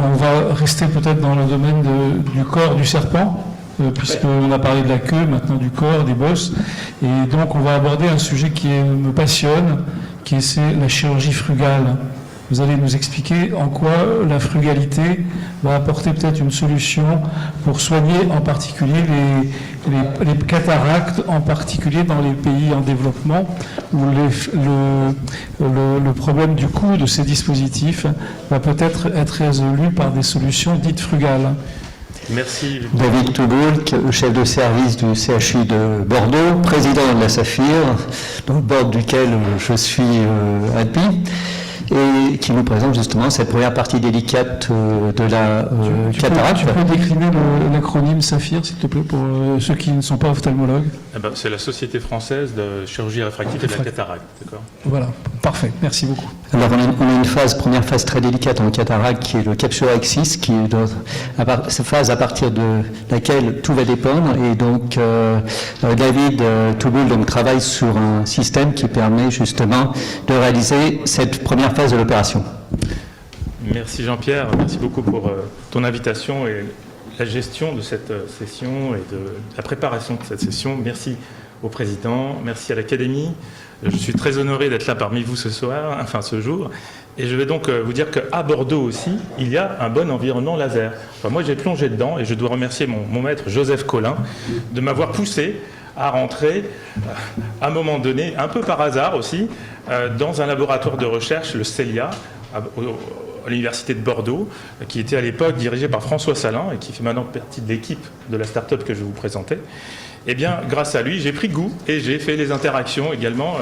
on va rester peut-être dans le domaine du corps du serpent, puisqu'on a parlé de la queue, maintenant du corps, des bosses. Et donc, on va aborder un sujet qui me passionne, c'est la chirurgie frugale. Vous allez nous expliquer en quoi la frugalité va apporter peut-être une solution pour soigner en particulier les cataractes, en particulier dans les pays en développement, où le problème du coût de ces dispositifs va peut-être être résolu par des solutions dites frugales. Merci. David Touboul, chef de service du CHU de Bordeaux, président de la Saphir, dans le board duquel je suis admis, et qui nous présente justement cette première partie délicate de la cataracte. Tu peux décliner l'acronyme Saphir, s'il te plaît, pour ceux qui ne sont pas ophtalmologues? C'est la Société française de chirurgie réfractive et de la cataracte. D'accord. Voilà, parfait, merci beaucoup. Alors on a une première phase très délicate en cataracte qui est le capsulorhexis, qui est cette phase à partir de laquelle tout va dépendre. Et donc David Touboul travaille sur un système qui permet justement de réaliser cette première phase de l'opération. Merci Jean-Pierre, merci beaucoup pour ton invitation et la gestion de cette session et de la préparation de cette session. Merci au président, merci à l'Académie. Je suis très honoré d'être là parmi vous ce jour. Et je vais donc vous dire qu'à Bordeaux aussi, il y a un bon environnement laser. Moi, j'ai plongé dedans et je dois remercier mon maître Joseph Collin de m'avoir poussé à rentrer, à un moment donné, un peu par hasard aussi, dans un laboratoire de recherche, le CELIA, à l'université de Bordeaux, qui était à l'époque dirigé par François Salin et qui fait maintenant partie de l'équipe de la start-up que je vais vous présenter. Eh bien, grâce à lui, j'ai pris goût et j'ai fait les interactions également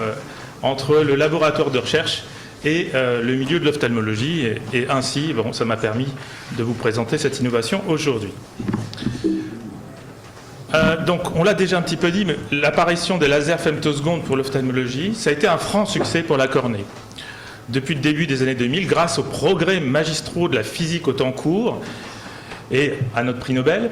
entre le laboratoire de recherche et le milieu de l'ophtalmologie. Et ainsi, ça m'a permis de vous présenter cette innovation aujourd'hui. Donc, on l'a déjà un petit peu dit, mais l'apparition des lasers femtosecondes pour l'ophtalmologie, ça a été un franc succès pour la cornée. Depuis le début des années 2000, grâce aux progrès magistraux de la physique au temps court et à notre prix Nobel,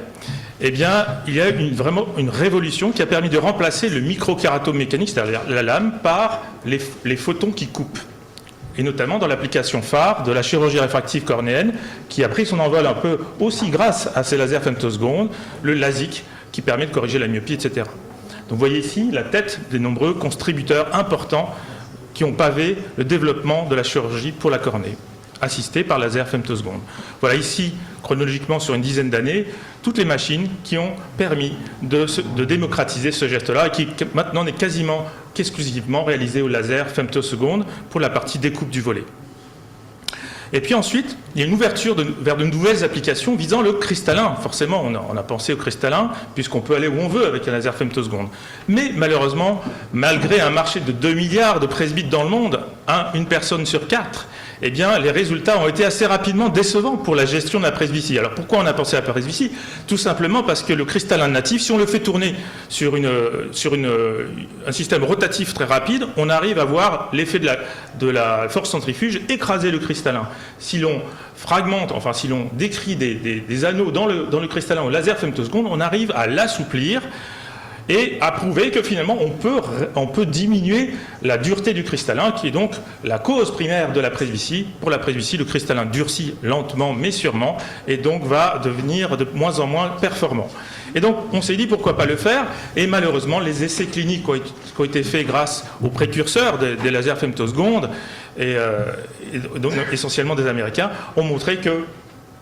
eh bien, il y a eu vraiment une révolution qui a permis de remplacer le microkératomécanique, c'est-à-dire la lame, par les photons qui coupent. Et notamment dans l'application phare de la chirurgie réfractive cornéenne, qui a pris son envol un peu aussi grâce à ces lasers femtosecondes, le LASIK, qui permet de corriger la myopie, etc. Donc vous voyez ici la tête des nombreux contributeurs importants qui ont pavé le développement de la chirurgie pour la cornée, assistés par laser femtosecondes. Voilà ici, chronologiquement sur une dizaine d'années, toutes les machines qui ont permis de démocratiser ce geste-là et qui maintenant n'est quasiment qu'exclusivement réalisé au laser femtosecondes pour la partie découpe du volet. Et puis ensuite, il y a une ouverture vers de nouvelles applications visant le cristallin. Forcément, on a pensé au cristallin, puisqu'on peut aller où on veut avec un laser femtoseconde. Mais malheureusement, malgré un marché de 2 milliards de presbytes dans le monde, une personne sur 4, eh bien, les résultats ont été assez rapidement décevants pour la gestion de la presbytie. Alors pourquoi on a pensé à la presbytie? Tout simplement parce que le cristallin natif, si on le fait tourner sur un système rotatif très rapide, on arrive à voir l'effet de la force centrifuge écraser le cristallin. Si l'on fragmente, enfin si l'on décrit des anneaux dans le cristallin au laser femtoseconde, on arrive à l'assouplir et à prouver que finalement on peut diminuer la dureté du cristallin, qui est donc la cause primaire de la presbytie. Pour la presbytie, le cristallin durcit lentement mais sûrement et donc va devenir de moins en moins performant. Et donc on s'est dit pourquoi pas le faire, et malheureusement les essais cliniques qui ont été faits grâce aux précurseurs des lasers femtosecondes, et donc essentiellement des Américains, ont montré que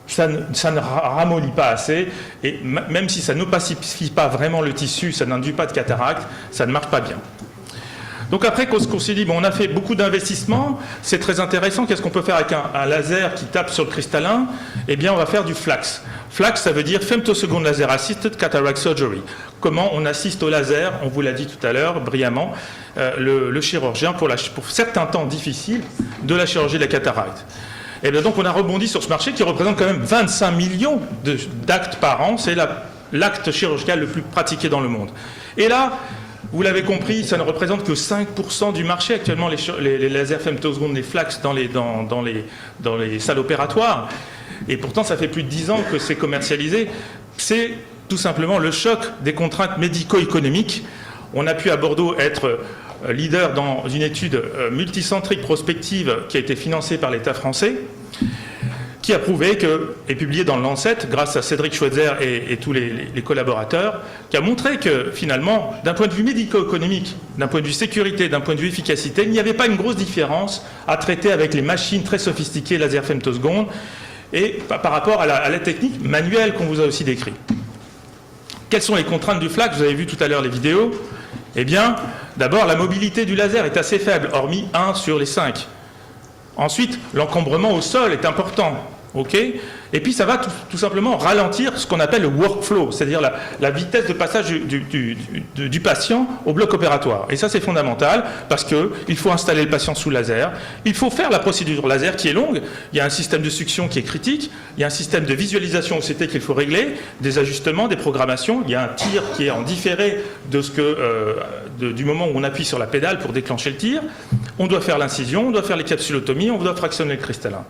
ça ne ramollit pas assez, et même si ça n'opacifie pas vraiment le tissu, ça n'induit pas de cataracte, ça ne marche pas bien. Donc après qu'on s'est dit, on a fait beaucoup d'investissements, c'est très intéressant, qu'est-ce qu'on peut faire avec un laser qui tape sur le cristallin? Eh bien on va faire du FLACS. FLACS, ça veut dire Femtosecond Laser Assisted Cataract Surgery. Comment on assiste au laser, on vous l'a dit tout à l'heure, brillamment, le chirurgien pour certains temps difficiles de la chirurgie de la cataracte. Et bien donc on a rebondi sur ce marché qui représente quand même 25 millions d'actes par an. C'est l'acte chirurgical le plus pratiqué dans le monde. Et là, vous l'avez compris, ça ne représente que 5% du marché actuellement, les lasers femtosecondes, les FLACS dans les salles opératoires. Et pourtant, ça fait plus de 10 ans que c'est commercialisé. C'est tout simplement le choc des contraintes médico-économiques. On a pu à Bordeaux être leader dans une étude multicentrique prospective qui a été financée par l'État français, qui a prouvé et publié dans le Lancet, grâce à Cédric Schweitzer et tous les collaborateurs, qui a montré que finalement, d'un point de vue médico-économique, d'un point de vue sécurité, d'un point de vue efficacité, il n'y avait pas une grosse différence à traiter avec les machines très sophistiquées laser femtosecondes et par rapport à la technique manuelle qu'on vous a aussi décrit. Quelles sont les contraintes du FLAC? Vous avez vu tout à l'heure les vidéos. Eh bien, d'abord, la mobilité du laser est assez faible, hormis 1 sur les 5. Ensuite, l'encombrement au sol est important. Okay, et puis ça va tout simplement ralentir ce qu'on appelle le workflow, c'est-à-dire la vitesse de passage du patient au bloc opératoire. Et ça c'est fondamental parce qu'il faut installer le patient sous laser, il faut faire la procédure laser qui est longue, il y a un système de succion qui est critique, il y a un système de visualisation OCT qu'il faut régler, des ajustements, des programmations, il y a un tir qui est en différé du moment où on appuie sur la pédale pour déclencher le tir, on doit faire l'incision, on doit faire les capsulotomies, on doit fractionner le cristallin.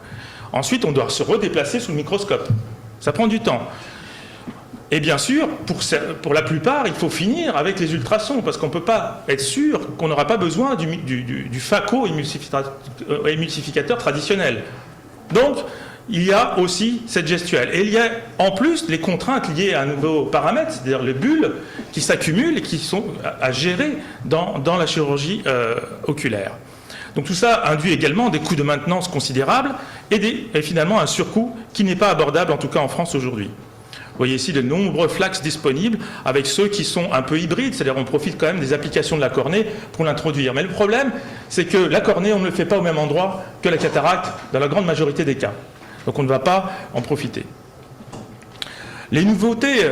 Ensuite, on doit se redéplacer sous le microscope. Ça prend du temps. Et bien sûr, pour la plupart, il faut finir avec les ultrasons, parce qu'on ne peut pas être sûr qu'on n'aura pas besoin du phaco-émulsificateur traditionnel. Donc, il y a aussi cette gestuelle. Et il y a en plus les contraintes liées à un nouveau paramètre, c'est-à-dire les bulles qui s'accumulent et qui sont à gérer dans la chirurgie oculaire. Donc tout ça induit également des coûts de maintenance considérables et finalement un surcoût qui n'est pas abordable, en tout cas en France aujourd'hui. Vous voyez ici de nombreux flax disponibles avec ceux qui sont un peu hybrides, c'est-à-dire on profite quand même des applications de la cornée pour l'introduire. Mais le problème, c'est que la cornée, on ne le fait pas au même endroit que la cataracte dans la grande majorité des cas. Donc on ne va pas en profiter. Les nouveautés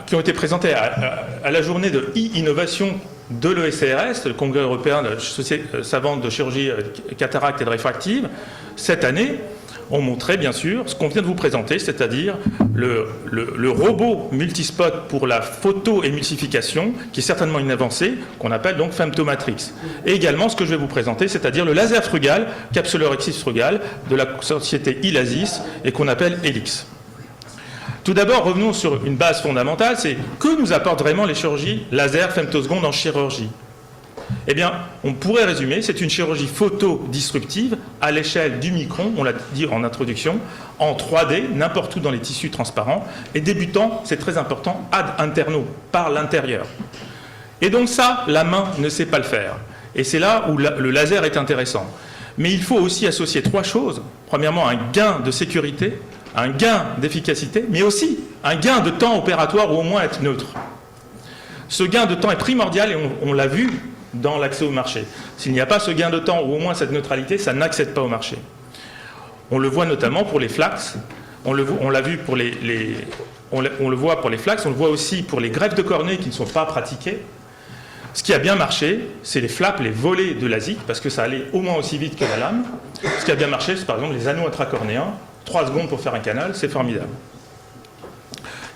qui ont été présentées à la journée de e-innovation de l'ESCRS, le Congrès européen de la Société savante de chirurgie cataracte et de réfractive, cette année, ont montré bien sûr ce qu'on vient de vous présenter, c'est-à-dire le robot multispot pour la photoémulsification, qui est certainement une avancée, qu'on appelle donc Femtomatrix. Et également ce que je vais vous présenter, c'est-à-dire le laser frugal, capsulorhexis frugal, de la société Ilasis, et qu'on appelle Helix. Tout d'abord, revenons sur une base fondamentale, c'est que nous apportent vraiment les chirurgies laser femtosecondes en chirurgie. Eh bien, on pourrait résumer, c'est une chirurgie photodisruptive à l'échelle du micron, on l'a dit en introduction, en 3D, n'importe où dans les tissus transparents, et débutant, c'est très important, ad interno, par l'intérieur. Et donc ça, la main ne sait pas le faire. Et c'est là où le laser est intéressant. Mais il faut aussi associer 3 choses. Premièrement, un gain de sécurité, un gain d'efficacité, mais aussi un gain de temps opératoire ou au moins être neutre. Ce gain de temps est primordial et on l'a vu dans l'accès au marché. S'il n'y a pas ce gain de temps ou au moins cette neutralité, ça n'accède pas au marché. On le voit notamment pour les flax, on l'a vu pour on le voit pour les flax, on le voit aussi pour les greffes de cornée qui ne sont pas pratiquées. Ce qui a bien marché, c'est les flaps, les volets de l'ASIC, parce que ça allait au moins aussi vite que la lame. Ce qui a bien marché, c'est par exemple les anneaux intracornéens, 3 secondes pour faire un canal, c'est formidable.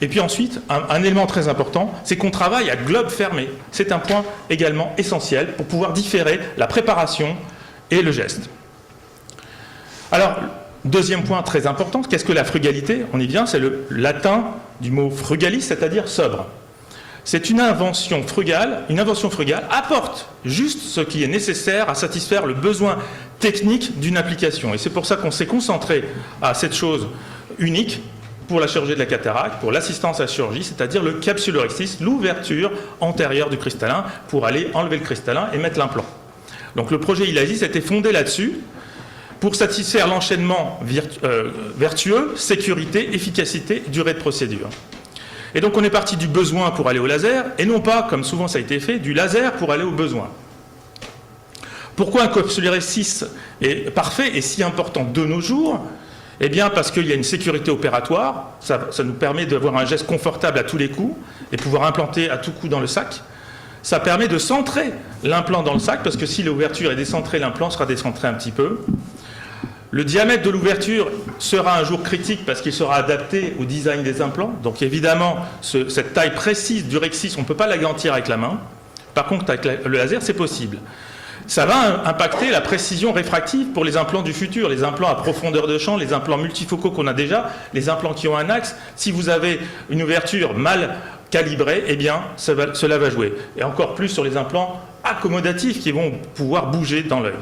Et puis ensuite, un élément très important, c'est qu'on travaille à globe fermé. C'est un point également essentiel pour pouvoir différer la préparation et le geste. Alors, deuxième point très important, qu'est-ce que la frugalité? On y vient, c'est le latin du mot frugalis, c'est-à-dire sobre. C'est une invention frugale apporte juste ce qui est nécessaire à satisfaire le besoin technique d'une application. Et c'est pour ça qu'on s'est concentré à cette chose unique pour la chirurgie de la cataracte, pour l'assistance à la chirurgie, c'est-à-dire le capsulorhexis, l'ouverture antérieure du cristallin pour aller enlever le cristallin et mettre l'implant. Donc le projet Ilasis a été fondé là-dessus pour satisfaire l'enchaînement vertueux, sécurité, efficacité, durée de procédure. Et donc on est parti du besoin pour aller au laser, et non pas, comme souvent ça a été fait, du laser pour aller au besoin. Pourquoi un capsulorhexis est parfait et si important de nos jours? Eh bien parce qu'il y a une sécurité opératoire, ça nous permet d'avoir un geste confortable à tous les coups, et pouvoir implanter à tout coup dans le sac. Ça permet de centrer l'implant dans le sac, parce que si l'ouverture est décentrée, l'implant sera décentré un petit peu. Le diamètre de l'ouverture sera un jour critique parce qu'il sera adapté au design des implants. Donc évidemment, cette taille précise du rhexis, on ne peut pas la garantir avec la main. Par contre, avec le laser, c'est possible. Ça va impacter la précision réfractive pour les implants du futur, les implants à profondeur de champ, les implants multifocaux qu'on a déjà, les implants qui ont un axe. Si vous avez une ouverture mal calibrée, eh bien, cela va jouer. Et encore plus sur les implants accommodatifs qui vont pouvoir bouger dans l'œil.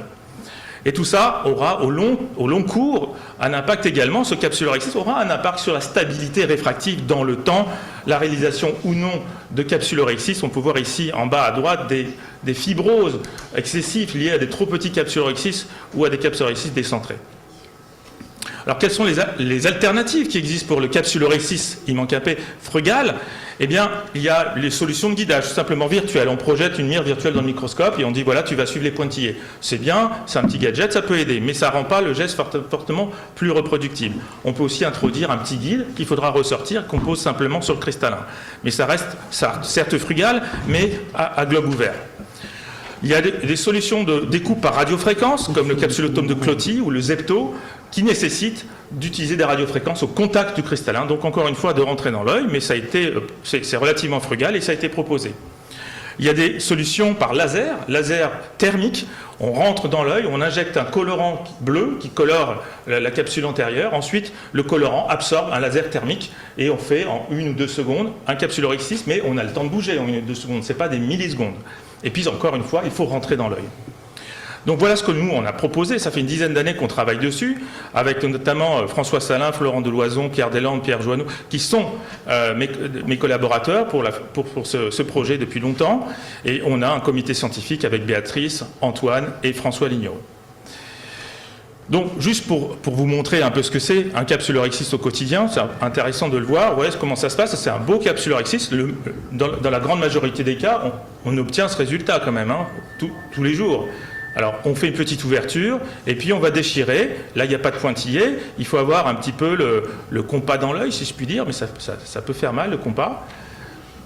Et tout ça aura au long cours un impact également, ce capsuleur X6 aura un impact sur la stabilité réfractive dans le temps, la réalisation ou non de capsuleur X6. On peut voir ici en bas à droite des fibroses excessives liées à des trop petits capsuleurs X6 ou à des capsuleurs X6 décentrés. Alors, quelles sont les alternatives qui existent pour le capsuleur X6 IMAN-Capet frugal? Eh bien, il y a les solutions de guidage, tout simplement virtuelles. On projette une mire virtuelle dans le microscope et on dit, voilà, tu vas suivre les pointillés. C'est bien, c'est un petit gadget, ça peut aider, mais ça ne rend pas le geste fortement plus reproductible. On peut aussi introduire un petit guide qu'il faudra ressortir, qu'on pose simplement sur le cristallin. Mais ça reste, certes frugal, mais à globe ouvert. Il y a des solutions de découpe par radiofréquence, comme le capsulotome de Cloty ou le Zepto, qui nécessitent d'utiliser des radiofréquences au contact du cristallin, donc encore une fois de rentrer dans l'œil, mais c'est relativement frugal et ça a été proposé. Il y a des solutions par laser thermique. On rentre dans l'œil, on injecte un colorant bleu qui colore la capsule antérieure. Ensuite, le colorant absorbe un laser thermique et on fait en 1 ou 2 secondes un capsuleur X6, mais on a le temps de bouger en 1 ou 2 secondes, ce n'est pas des millisecondes. Et puis encore une fois, il faut rentrer dans l'œil. Donc voilà ce que nous, on a proposé. Ça fait une dizaine d'années qu'on travaille dessus, avec notamment François Salin, Florent Deloison, Pierre Deslandes, Pierre Joanneau, qui sont mes collaborateurs pour ce projet depuis longtemps. Et on a un comité scientifique avec Béatrice, Antoine et François Lignot. Donc, juste pour vous montrer un peu ce que c'est un capsuleur X6 au quotidien, c'est intéressant de le voir. Vous voyez comment ça se passe. C'est un beau capsuleur X6. Dans la grande majorité des cas, on obtient ce résultat quand même, hein, tous les jours. Alors, on fait une petite ouverture, et puis on va déchirer. Là, il n'y a pas de pointillé. Il faut avoir un petit peu le compas dans l'œil, si je puis dire, mais ça peut faire mal, le compas.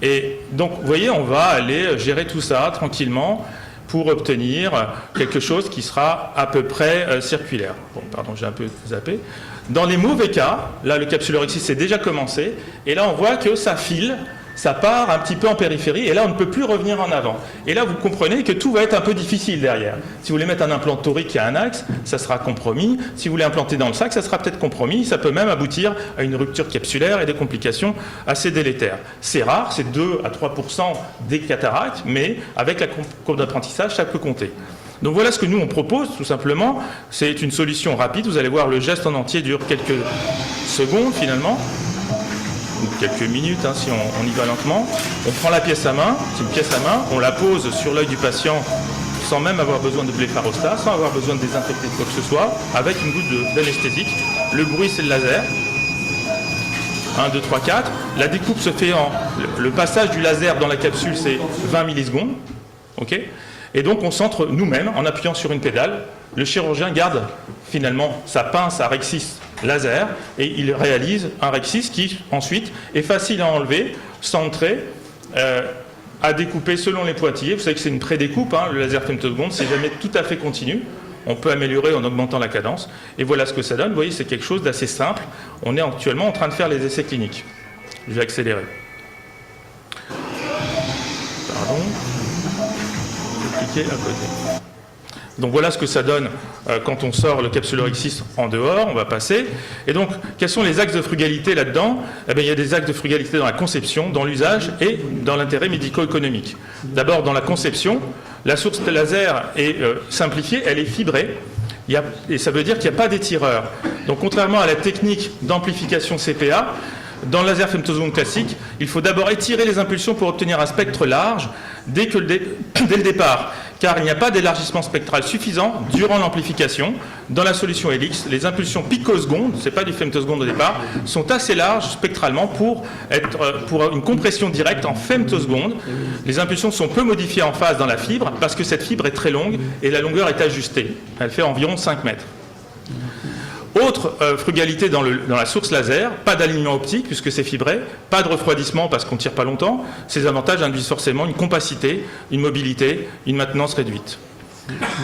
Et donc, vous voyez, on va aller gérer tout ça tranquillement pour obtenir quelque chose qui sera à peu près circulaire. Bon, pardon, j'ai un peu zappé. Dans les mauvais cas, là, le capsuleur X6 c'est déjà commencé, et là, on voit que ça file, ça part un petit peu en périphérie, et là, on ne peut plus revenir en avant. Et là, vous comprenez que tout va être un peu difficile derrière. Si vous voulez mettre un implant torique qui a un axe, ça sera compromis. Si vous voulez implanter dans le sac, ça sera peut-être compromis. Ça peut même aboutir à une rupture capsulaire et des complications assez délétères. C'est rare, c'est 2 à 3% des cataractes, mais avec la courbe d'apprentissage, ça peut compter. Donc voilà ce que nous, on propose, tout simplement. C'est une solution rapide. Vous allez voir, le geste en entier dure quelques secondes, finalement. Quelques minutes, hein, si on y va lentement. On prend la pièce à main, c'est une pièce à main, on la pose sur l'œil du patient sans même avoir besoin de blépharostat, sans avoir besoin de désinfecter de quoi que ce soit, avec une goutte d'anesthésique. Le bruit, c'est le laser. 1, 2, 3, 4. La découpe se fait le passage du laser dans la capsule, c'est 20 millisecondes. Okay, et donc, on centre nous-mêmes en appuyant sur une pédale. Le chirurgien garde finalement sa pince à Rexis laser et il réalise un Rexis qui ensuite est facile à enlever, centré, à découper selon les pointillés. Vous savez que c'est une pré-découpe, hein, le laser femtoseconde, c'est jamais tout à fait continu. On peut améliorer en augmentant la cadence. Et voilà ce que ça donne. Vous voyez, c'est quelque chose d'assez simple. On est actuellement en train de faire les essais cliniques. Je vais accélérer. Pardon. Je vais cliquer à côté. Donc voilà ce que ça donne quand on sort le capsuleur X6 en dehors, on va passer. Et donc, quels sont les axes de frugalité là-dedans? Eh bien, il y a des axes de frugalité dans la conception, dans l'usage et dans l'intérêt médico-économique. D'abord, dans la conception, la source de laser est simplifiée, elle est fibrée, et ça veut dire qu'il n'y a pas d'étireur. Donc, contrairement à la technique d'amplification CPA, dans le laser femtoseconde classique, il faut d'abord étirer les impulsions pour obtenir un spectre large dès le départ, car il n'y a pas d'élargissement spectral suffisant durant l'amplification. Dans la solution Helix, les impulsions picosecondes, ce n'est pas du femtoseconde au départ, sont assez larges spectralement pour une compression directe en femtoseconde. Les impulsions sont peu modifiées en phase dans la fibre parce que cette fibre est très longue et la longueur est ajustée. Elle fait environ 5 mètres. Autre frugalité dans la source laser, pas d'alignement optique puisque c'est fibré, pas de refroidissement parce qu'on ne tire pas longtemps. Ces avantages induisent forcément une compacité, une mobilité, une maintenance réduite.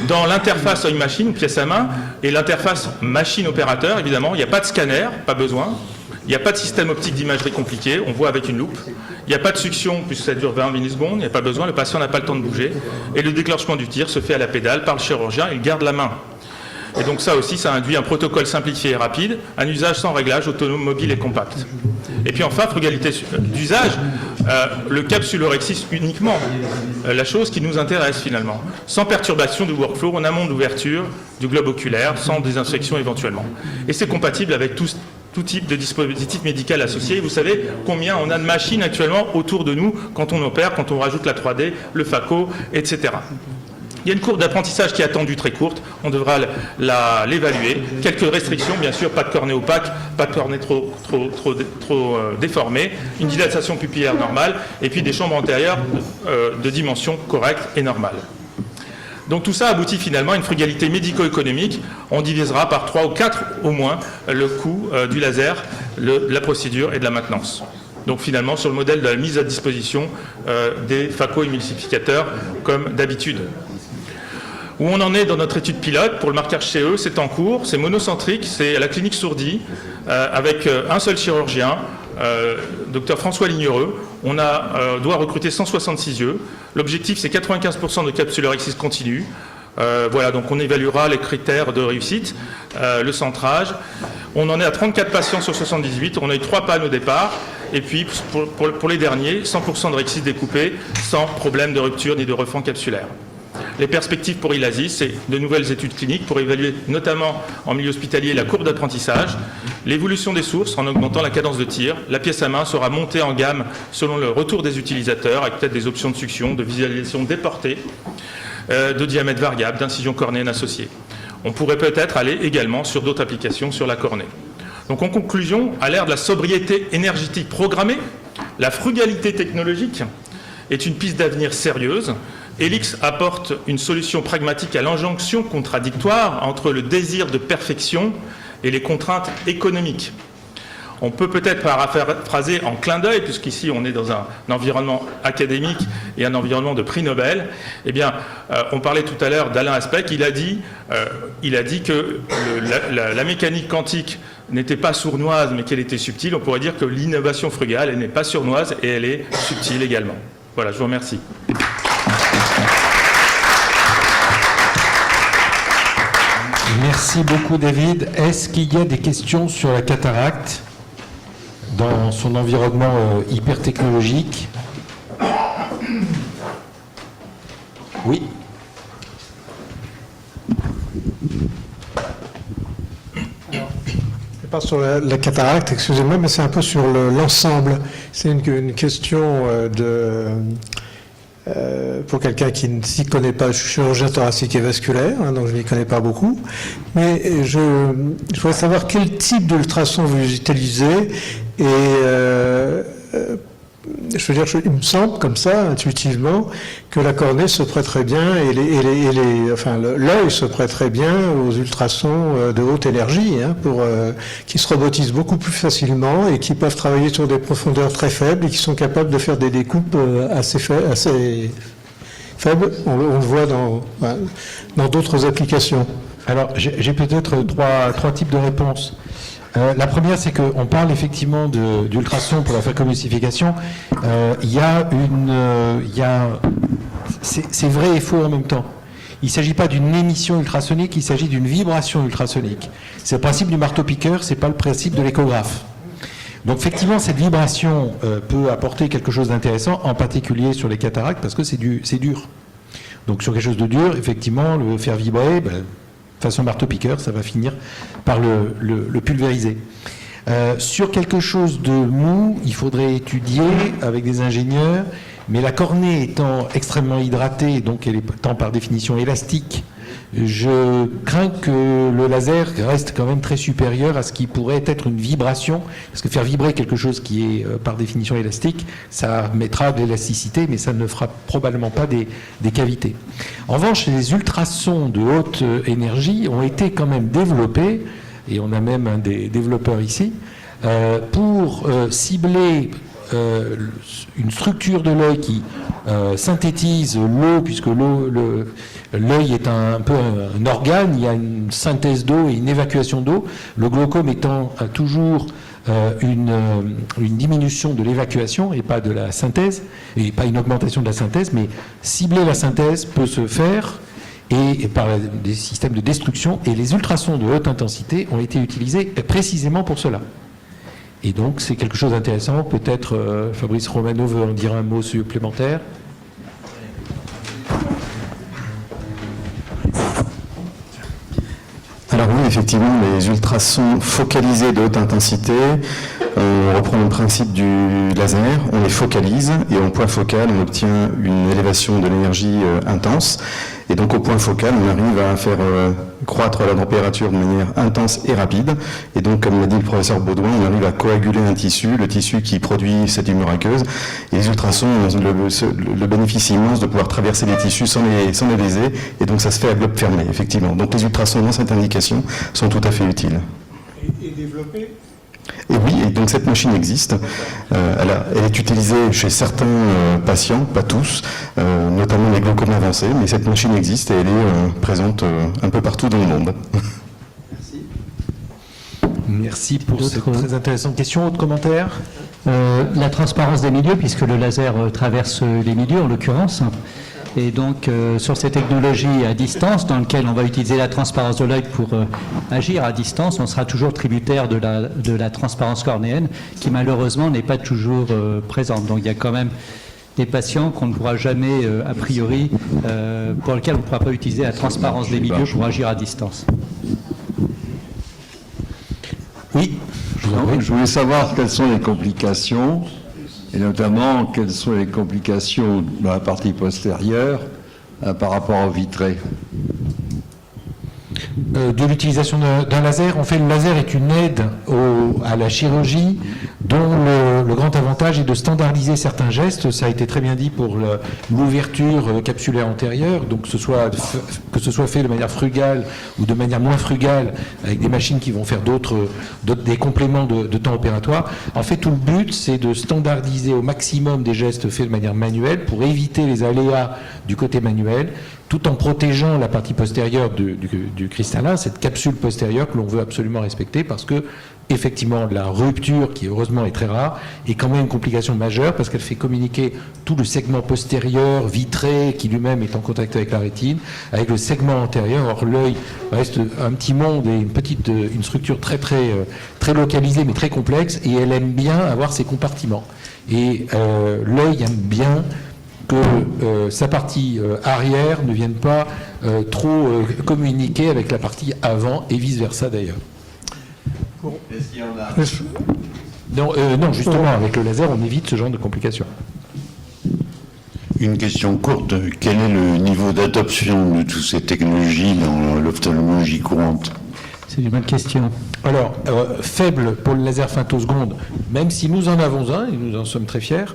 Dans l'interface œil-machine, pièce à main, et l'interface machine-opérateur, évidemment, il n'y a pas de scanner, pas besoin. Il n'y a pas de système optique d'imagerie compliqué, on voit avec une loupe. Il n'y a pas de succion puisque ça dure 20 millisecondes, il n'y a pas besoin, le patient n'a pas le temps de bouger. Et le déclenchement du tir se fait à la pédale par le chirurgien, il garde la main. Et donc ça aussi, ça induit un protocole simplifié et rapide, un usage sans réglage, autonome, mobile et compact. Et puis enfin, frugalité d'usage, le capsulorhexis uniquement, la chose qui nous intéresse finalement, sans perturbation du workflow, en amont d'ouverture du globe oculaire, sans désinfection éventuellement. Et c'est compatible avec tout type de dispositif médical associé. Vous savez combien on a de machines actuellement autour de nous quand on opère, quand on rajoute la 3D, le phaco, etc. Il y a une courbe d'apprentissage qui est attendue très courte, on devra l'évaluer. Quelques restrictions, bien sûr, pas de cornée opaque, pas de cornée trop déformée, une dilatation pupillaire normale, et puis des chambres antérieures de dimension correcte et normale. Donc tout ça aboutit finalement à une frugalité médico-économique. On divisera par 3 ou 4 au moins le coût du laser, de la procédure et de la maintenance. Donc finalement sur le modèle de la mise à disposition des phaco-émulsificateurs comme d'habitude. Où on en est dans notre étude pilote pour le marquage CE, c'est en cours, c'est monocentrique, c'est à la clinique Sourdis, avec un seul chirurgien, Dr François Lignereux. On doit recruter 166 yeux. L'objectif, c'est 95% de capsulorhexis continu. Voilà, donc on évaluera les critères de réussite, le centrage. On en est à 34 patients sur 78. On a eu 3 pannes au départ. Et puis, pour les derniers, 100% de rhexis découpés, sans problème de rupture ni de refend capsulaire. Les perspectives pour Ilasis, c'est de nouvelles études cliniques pour évaluer notamment en milieu hospitalier la courbe d'apprentissage, l'évolution des sources en augmentant la cadence de tir. La pièce à main sera montée en gamme selon le retour des utilisateurs avec peut-être des options de succion, de visualisation déportée, de diamètre variable, d'incision cornéenne associée. On pourrait peut-être aller également sur d'autres applications sur la cornée. Donc en conclusion, à l'ère de la sobriété énergétique programmée, la frugalité technologique est une piste d'avenir sérieuse. Helix apporte une solution pragmatique à l'injonction contradictoire entre le désir de perfection et les contraintes économiques. On peut peut-être paraphraser en clin d'œil, puisqu'ici on est dans un environnement académique et un environnement de prix Nobel. Eh bien, on parlait tout à l'heure d'Alain Aspect, il a dit que la mécanique quantique n'était pas sournoise, mais qu'elle était subtile. On pourrait dire que l'innovation frugale, elle n'est pas sournoise et elle est subtile également. Voilà, je vous remercie. Merci beaucoup David. Est-ce qu'il y a des questions sur la cataracte dans son environnement hyper technologique? Oui. Pas sur la cataracte, excusez-moi, mais c'est un peu sur l'ensemble. C'est une question pour quelqu'un qui ne s'y connaît pas. Je suis chirurgien thoracique et vasculaire, donc je n'y connais pas beaucoup. Mais je voudrais savoir quel type d'ultrason vous utilisez et je veux dire, il me semble comme ça, intuitivement, que la cornée se prêterait bien et l'œil se prêterait bien aux ultrasons de haute énergie, qui se robotisent beaucoup plus facilement et qui peuvent travailler sur des profondeurs très faibles et qui sont capables de faire des découpes assez faibles. On le voit dans d'autres applications. Alors, j'ai peut-être trois types de réponses. La première, c'est qu'on parle effectivement d'ultrasons pour la phacoémulsification. C'est vrai et faux en même temps. Il ne s'agit pas d'une émission ultrasonique, il s'agit d'une vibration ultrasonique. C'est le principe du marteau-piqueur, ce n'est pas le principe de l'échographe. Donc effectivement, cette vibration peut apporter quelque chose d'intéressant, en particulier sur les cataractes, parce que c'est dur. Donc sur quelque chose de dur, effectivement, le faire vibrer, façon marteau-piqueur, ça va finir par le pulvériser. Sur quelque chose de mou, il faudrait étudier avec des ingénieurs, mais la cornée étant extrêmement hydratée, donc elle étant par définition élastique, je crains que le laser reste quand même très supérieur à ce qui pourrait être une vibration, parce que faire vibrer quelque chose qui est par définition élastique, ça mettra de l'élasticité, mais ça ne fera probablement pas des cavités. En revanche, les ultrasons de haute énergie ont été quand même développés, et on a même un des développeurs ici, pour cibler une structure de l'œil qui synthétise l'eau, puisque l'œil est un peu un organe, il y a une synthèse d'eau et une évacuation d'eau, le glaucome étant toujours une diminution de l'évacuation et pas de la synthèse, et pas une augmentation de la synthèse, mais cibler la synthèse peut se faire et par des systèmes de destruction, et les ultrasons de haute intensité ont été utilisés précisément pour cela. Et donc, c'est quelque chose d'intéressant. Peut-être Fabrice Romano veut en dire un mot supplémentaire. Alors oui, effectivement, les ultrasons focalisés de haute intensité, on reprend le principe du laser, on les focalise et au point focal, on obtient une élévation de l'énergie intense. Et donc au point focal, on arrive à faire croître la température de manière intense et rapide. Et donc, comme l'a dit le professeur Baudouin, on arrive à coaguler un tissu, le tissu qui produit cette humeur aqueuse. Et les ultrasons ont le bénéfice immense de pouvoir traverser les tissus sans les léser. Et donc ça se fait à globe fermé, effectivement. Donc les ultrasons dans cette indication sont tout à fait utiles. Et développer. Et oui, et donc cette machine existe. Elle est utilisée chez certains patients, pas tous, notamment les glaucomes avancés, mais cette machine existe et elle est présente un peu partout dans le monde. Merci pour cette très intéressante question. Autre commentaire? La transparence des milieux, puisque le laser traverse les milieux en l'occurrence. Et donc, sur ces technologies à distance, dans lesquelles on va utiliser la transparence de l'œil pour agir à distance, on sera toujours tributaire de la transparence cornéenne, qui malheureusement n'est pas toujours présente. Donc, il y a quand même des patients qu'on ne pourra jamais, a priori, pour lesquels on ne pourra pas utiliser la transparence des milieux pour agir à distance. Oui. Je voulais savoir quelles sont les complications, et notamment quelles sont les complications dans la partie postérieure par rapport au vitré. De l'utilisation d'un laser. En fait, le laser est une aide à la chirurgie dont le grand avantage est de standardiser certains gestes. Ça a été très bien dit pour l'ouverture capsulaire antérieure, donc que ce soit fait de manière frugale ou de manière moins frugale, avec des machines qui vont faire des compléments de temps opératoire. En fait, tout le but, c'est de standardiser au maximum des gestes faits de manière manuelle pour éviter les aléas du côté manuel, tout en protégeant la partie postérieure du cristallin, cette capsule postérieure que l'on veut absolument respecter, parce que effectivement la rupture, qui heureusement est très rare, est quand même une complication majeure parce qu'elle fait communiquer tout le segment postérieur vitré qui lui-même est en contact avec la rétine, avec le segment antérieur. Or l'œil reste un petit monde et une structure très localisée mais très complexe, et elle aime bien avoir ses compartiments. Et l'œil aime bien que sa partie arrière ne vienne pas trop communiquer avec la partie avant, et vice-versa d'ailleurs. Est-ce qu'il y en a? Non, justement, avec le laser, on évite ce genre de complications. Une question courte. Quel est le niveau d'adoption de toutes ces technologies dans l'ophtalmologie courante? C'est une bonne question. Alors, faible pour le laser femtoseconde, même si nous en avons un, et nous en sommes très fiers,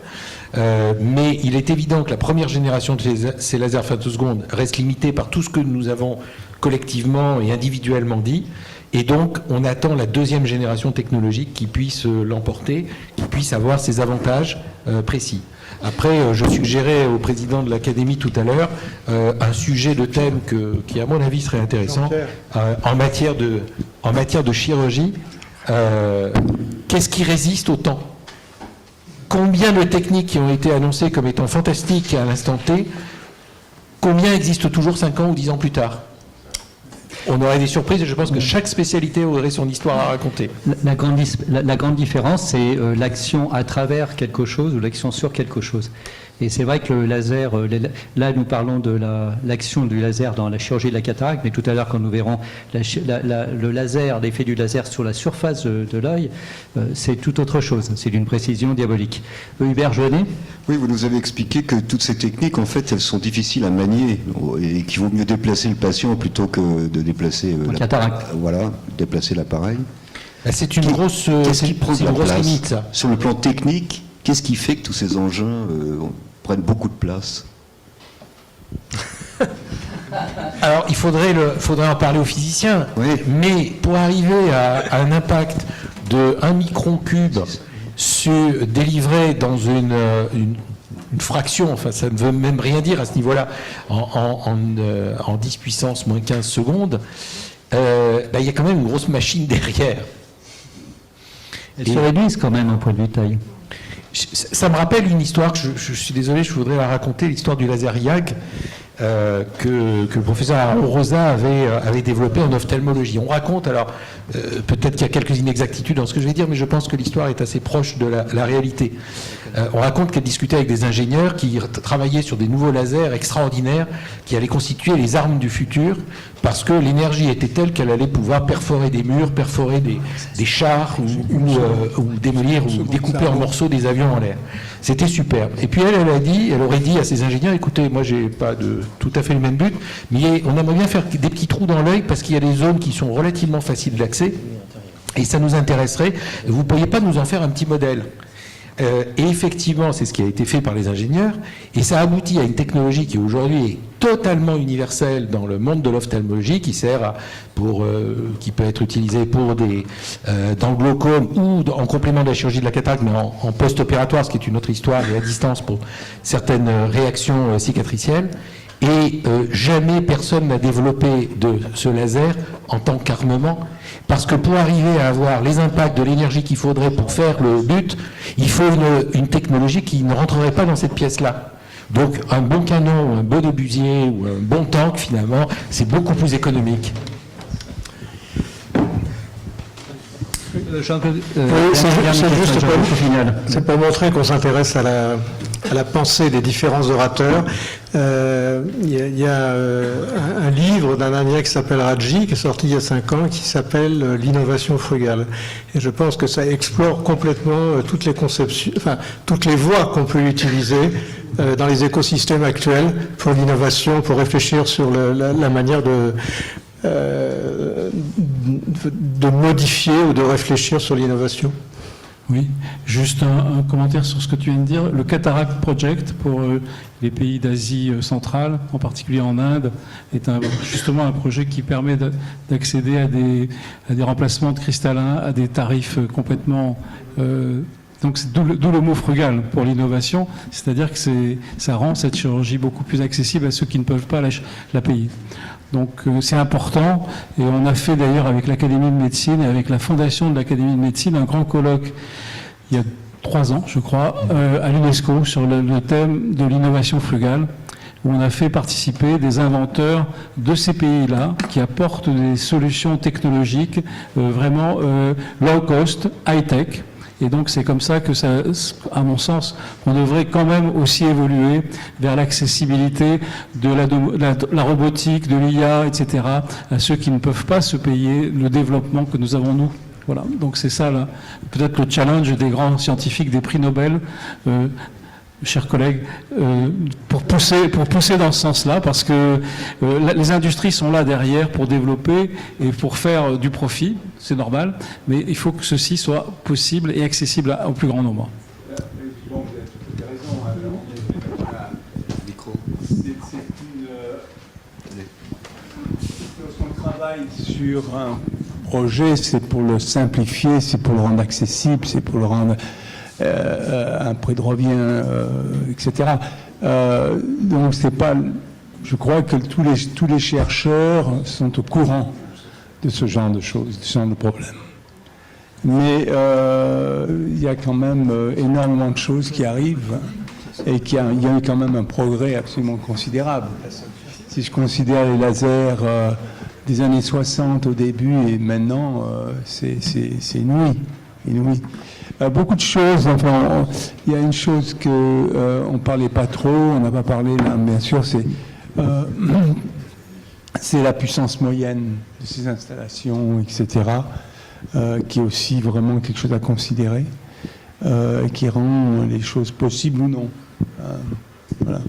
mais il est évident que la première génération de ces lasers femtosecondes reste limitée par tout ce que nous avons collectivement et individuellement dit. Et donc, on attend la deuxième génération technologique qui puisse l'emporter, qui puisse avoir ses avantages précis. Après, je suggérais au président de l'Académie tout à l'heure un sujet de thème qui, à mon avis, serait intéressant en matière de chirurgie. Qu'est-ce qui résiste au temps? Combien de techniques qui ont été annoncées comme étant fantastiques à l'instant T, combien existent toujours 5 ans ou 10 ans plus tard? On aurait des surprises, et je pense que chaque spécialité aurait son histoire à raconter. La grande différence, c'est l'action à travers quelque chose ou l'action sur quelque chose. Et c'est vrai que le laser, là nous parlons de l'action du laser dans la chirurgie de la cataracte, mais tout à l'heure quand nous verrons le laser, l'effet du laser sur la surface de l'œil, c'est tout autre chose, c'est d'une précision diabolique. Hubert Jeunet? Oui, vous nous avez expliqué que toutes ces techniques, en fait, elles sont difficiles à manier et qu'il vaut mieux déplacer le patient plutôt que de déplacer déplacer l'appareil. C'est une grosse limite, ça. Sur le plan technique, qu'est-ce qui fait que tous ces engins prennent beaucoup de place? Alors, il faudrait en parler aux physiciens, oui. Mais pour arriver à un impact de 1 micron cube délivré dans une fraction, enfin ça ne veut même rien dire à ce niveau-là, en 10 puissance moins 15 secondes, il y a quand même une grosse machine derrière. Elles se réduisent quand même en point de vue taille. Ça me rappelle une histoire, je suis désolé, je voudrais la raconter, l'histoire du laser YAG. que le professeur Aaron Rosa avait développé en ophtalmologie. On raconte, alors peut-être qu'il y a quelques inexactitudes dans ce que je vais dire, mais je pense que l'histoire est assez proche de la réalité. On raconte qu'elle discutait avec des ingénieurs qui travaillaient sur des nouveaux lasers extraordinaires qui allaient constituer les armes du futur, parce que l'énergie était telle qu'elle allait pouvoir perforer des murs, perforer des chars ou démolir ou découper en morceaux des avions en l'air. C'était superbe. Et puis elle aurait dit à ses ingénieurs, écoutez, moi j'ai pas tout à fait le même but, mais on aimerait bien faire des petits trous dans l'œil parce qu'il y a des zones qui sont relativement faciles d'accès et ça nous intéresserait. Vous ne pourriez pas nous en faire un petit modèle? Et effectivement, c'est ce qui a été fait par les ingénieurs, et ça aboutit à une technologie qui aujourd'hui est totalement universelle dans le monde de l'ophtalmologie, qui peut être utilisée pour dans le glaucome ou en complément de la chirurgie de la cataracte, mais en post-opératoire, ce qui est une autre histoire, et à distance pour certaines réactions cicatricielles. Et jamais personne n'a développé de ce laser en tant qu'armement, parce que pour arriver à avoir les impacts de l'énergie qu'il faudrait pour faire le but, il faut une technologie qui ne rentrerait pas dans cette pièce-là. Donc un bon canon, un bon obusier ou un bon tank, finalement, c'est beaucoup plus économique. C'est pour montrer qu'on s'intéresse à la pensée des différents orateurs. Il y a un livre d'un Indien qui s'appelle Raji, qui est sorti il y a 5 ans, qui s'appelle L'innovation frugale. Et je pense que ça explore complètement toutes les conceptions, enfin toutes les voies qu'on peut utiliser dans les écosystèmes actuels pour l'innovation, pour réfléchir sur la manière de modifier ou de réfléchir sur l'innovation. Oui, juste un commentaire sur ce que tu viens de dire. Le Cataract Project pour les pays d'Asie centrale, en particulier en Inde, est justement un projet qui permet d'accéder à des remplacements de cristallins à des tarifs complètement... donc c'est d'où le mot frugal pour l'innovation, c'est-à-dire que ça rend cette chirurgie beaucoup plus accessible à ceux qui ne peuvent pas la payer. Donc c'est important, et on a fait d'ailleurs avec l'Académie de médecine et avec la fondation de l'Académie de médecine un grand colloque il y a 3 ans, je crois, à l'UNESCO sur le thème de l'innovation frugale, où on a fait participer des inventeurs de ces pays-là qui apportent des solutions technologiques vraiment low cost, high-tech. Et donc c'est comme ça que ça, à mon sens, on devrait quand même aussi évoluer vers l'accessibilité de la robotique, de l'IA, etc., à ceux qui ne peuvent pas se payer le développement que nous avons nous. Voilà. Donc c'est ça, là, peut-être le challenge des grands scientifiques, des prix Nobel, chers collègues, pour pousser dans ce sens-là, parce que les industries sont là derrière pour développer et pour faire du profit, c'est normal, mais il faut que ceci soit possible et accessible au plus grand nombre. Bon, vous avez raison. Lorsqu'on travaille sur un projet, c'est pour le simplifier, c'est pour le rendre accessible, c'est pour le rendre un prix de revient, etc. Donc c'est pas. Je crois que tous les chercheurs sont au courant de ce genre de choses, de ce genre de problèmes. Mais il y a quand même énormément de choses qui arrivent et il y a eu quand même un progrès absolument considérable. Si je considère les lasers des années 60 au début et maintenant, c'est inouï. Beaucoup de choses, enfin, il y a une chose que on parlait pas trop, on n'a pas parlé là, bien sûr, c'est la puissance moyenne de ces installations, etc., qui est aussi vraiment quelque chose à considérer, qui rend les choses possibles ou non. Voilà.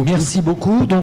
Merci beaucoup. Donc,